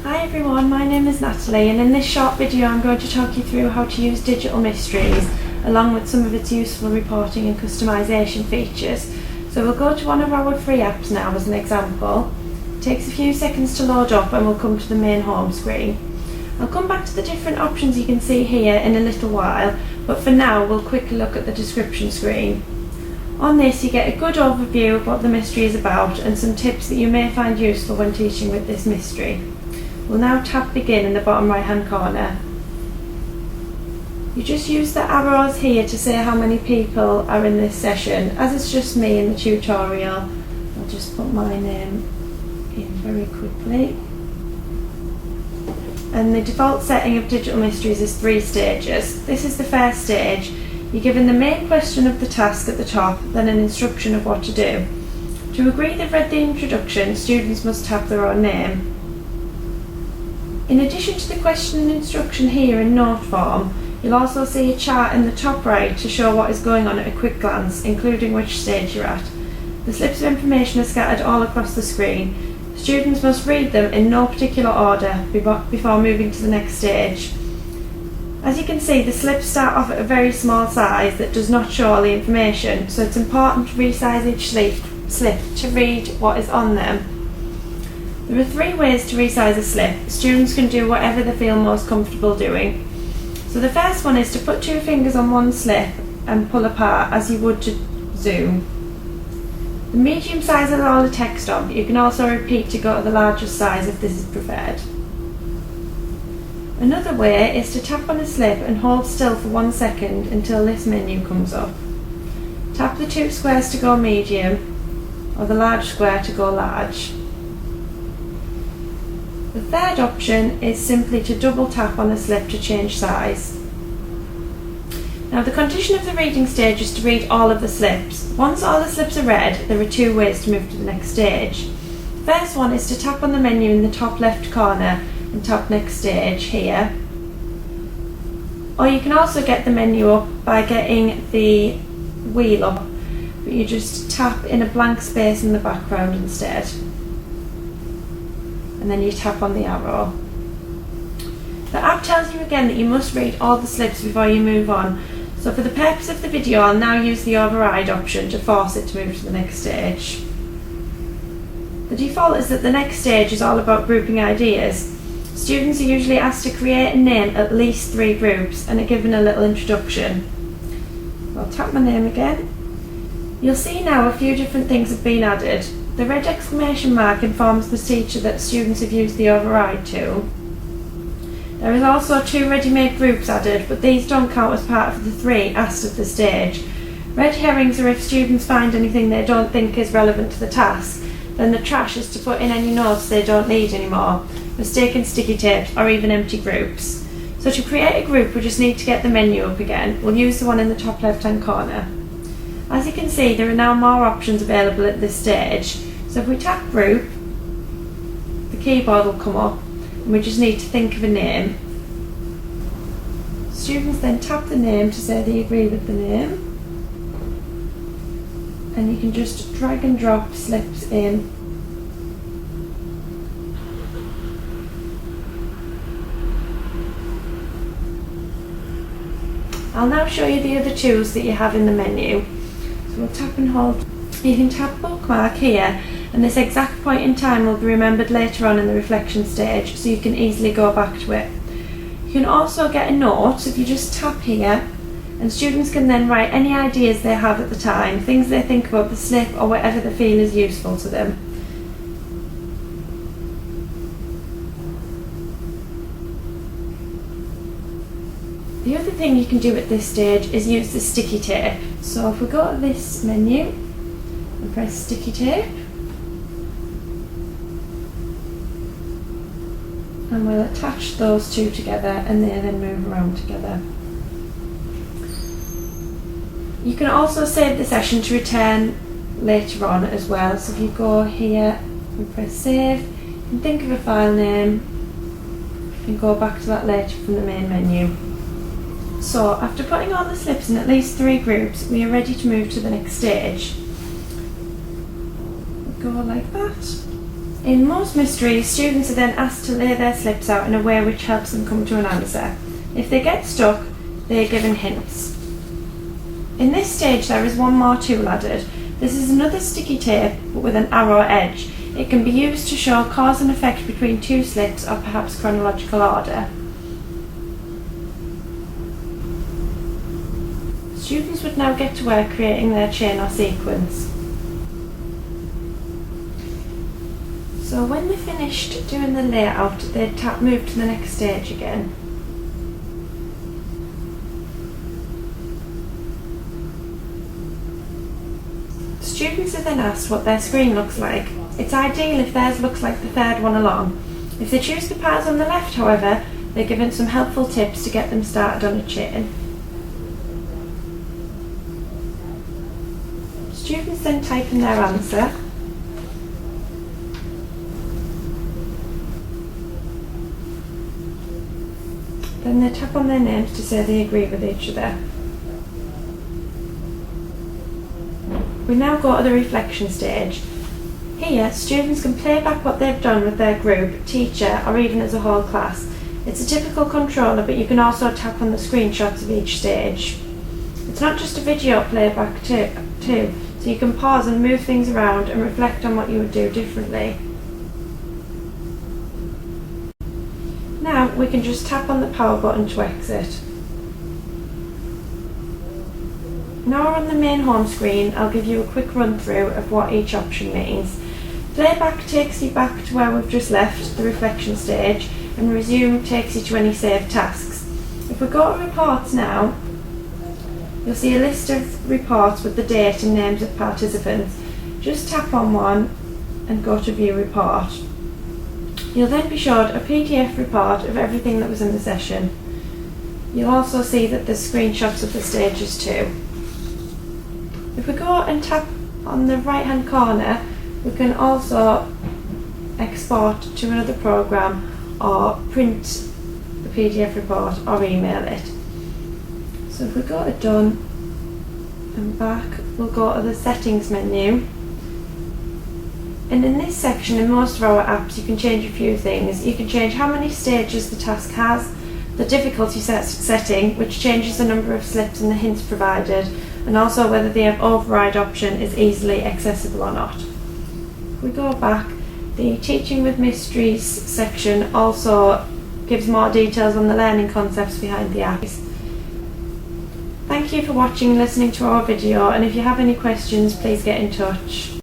Hi everyone, my name is Natalie, and in this short video I'm going to talk you through how to use Digital Mysteries along with some of its useful reporting and customisation features. So we'll go to one of our free apps now as an example. It takes a few seconds to load up and we'll come to the main home screen. I'll come back to the different options you can see here in a little while, but for now we'll quickly look at the description screen. On this you get a good overview of what the mystery is about and some tips that you may find useful when teaching with this mystery. We'll now tap begin in the bottom right hand corner. You just use the arrows here to say how many people are in this session. As it's just me in the tutorial, I'll just put my name in very quickly. And the default setting of Digital Mysteries is 3 stages. This is the first stage. You're given the main question of the task at the top, then an instruction of what to do. To agree they've read the introduction, students must tap their own name. In addition to the question and instruction here in note form, you'll also see a chart in the top right to show what is going on at a quick glance, including which stage you're at. The slips of information are scattered all across the screen. Students must read them in no particular order before moving to the next stage. As you can see, the slips start off at a very small size that does not show all the information, so it's important to resize each slip to read what is on them. There are 3 ways to resize a slip. Students can do whatever they feel most comfortable doing. So the first one is to put 2 fingers on one slip and pull apart as you would to zoom. The medium size has all the text on, but you can also repeat to go to the largest size if this is preferred. Another way is to tap on a slip and hold still for 1 second until this menu comes up. Tap the 2 squares to go medium or the large square to go large. The third option is simply to double tap on a slip to change size. Now the condition of the reading stage is to read all of the slips. Once all the slips are read, there are 2 ways to move to the next stage. The first one is to tap on the menu in the top left corner and tap next stage here. Or you can also get the menu up by getting the wheel up, but you just tap in a blank space in the background instead. And then you tap on the arrow. The app tells you again that you must read all the slips before you move on, so for the purpose of the video I'll now use the override option to force it to move to the next stage. The default is that the next stage is all about grouping ideas. Students are usually asked to create and name at least 3 groups and are given a little introduction. I'll tap my name again. You'll see now a few different things have been added. The red exclamation mark informs the teacher that students have used the override tool. There is also 2 ready-made groups added, but these don't count as part of the 3 asked at the stage. Red herrings are if students find anything they don't think is relevant to the task. Then the trash is to put in any notes they don't need anymore, mistaken sticky tapes or even empty groups. So to create a group we just need to get the menu up again. We'll use the one in the top left hand corner. As you can see, there are now more options available at this stage. So if we tap group, the keyboard will come up and we just need to think of a name. Students then tap the name to say they agree with the name. And you can just drag and drop slips in. I'll now show you the other tools that you have in the menu. So we'll tap and hold. You can tap bookmark here, and this exact point in time will be remembered later on in the reflection stage, so you can easily go back to it. You can also get a note if you just tap here, and students can then write any ideas they have at the time, things they think about the slip or whatever they feel is useful to them. The other thing you can do at this stage is use the sticky tape. So if we go to this menu and press sticky tape, and we'll attach those 2 together and they then move around together. You can also save the session to return later on as well. So if you go here and press save, you can think of a file name and go back to that later from the main menu. So after putting all the slips in at least 3 groups, we are ready to move to the next stage. Go like that. In most mysteries, students are then asked to lay their slips out in a way which helps them come to an answer. If they get stuck, they are given hints. In this stage there is one more tool added. This is another sticky tape but with an arrow edge. It can be used to show cause and effect between two slips or perhaps chronological order. Students would now get to work creating their chain or sequence. So when they're finished doing the layout, they move to the next stage again. Students are then asked what their screen looks like. It's ideal if theirs looks like the third one along. If they choose the parts on the left, however, they're given some helpful tips to get them started on a chain. Students then type in their answer. Then they tap on their names to say they agree with each other. We now go to the reflection stage. Here, students can play back what they've done with their group, teacher, or even as a whole class. It's a typical controller, but you can also tap on the screenshots of each stage. It's not just a video playback too, so you can pause and move things around and reflect on what you would do differently. Now we can just tap on the power button to exit. Now we're on the main home screen, I'll give you a quick run through of what each option means. Playback takes you back to where we've just left, the reflection stage, and resume takes you to any saved tasks. If we go to reports now, you'll see a list of reports with the date and names of participants. Just tap on one and go to view report. You'll then be showed a PDF report of everything that was in the session. You'll also see that there's screenshots of the stages too. If we go and tap on the right hand corner, we can also export to another program or print the PDF report or email it. So if we go to done and back, we'll go to the settings menu. And in this section, in most of our apps, you can change a few things. You can change how many stages the task has, the difficulty setting, which changes the number of slips and the hints provided, and also whether the override option is easily accessible or not. If we go back, the Teaching with Mysteries section also gives more details on the learning concepts behind the apps. Thank you for watching and listening to our video, and if you have any questions, please get in touch.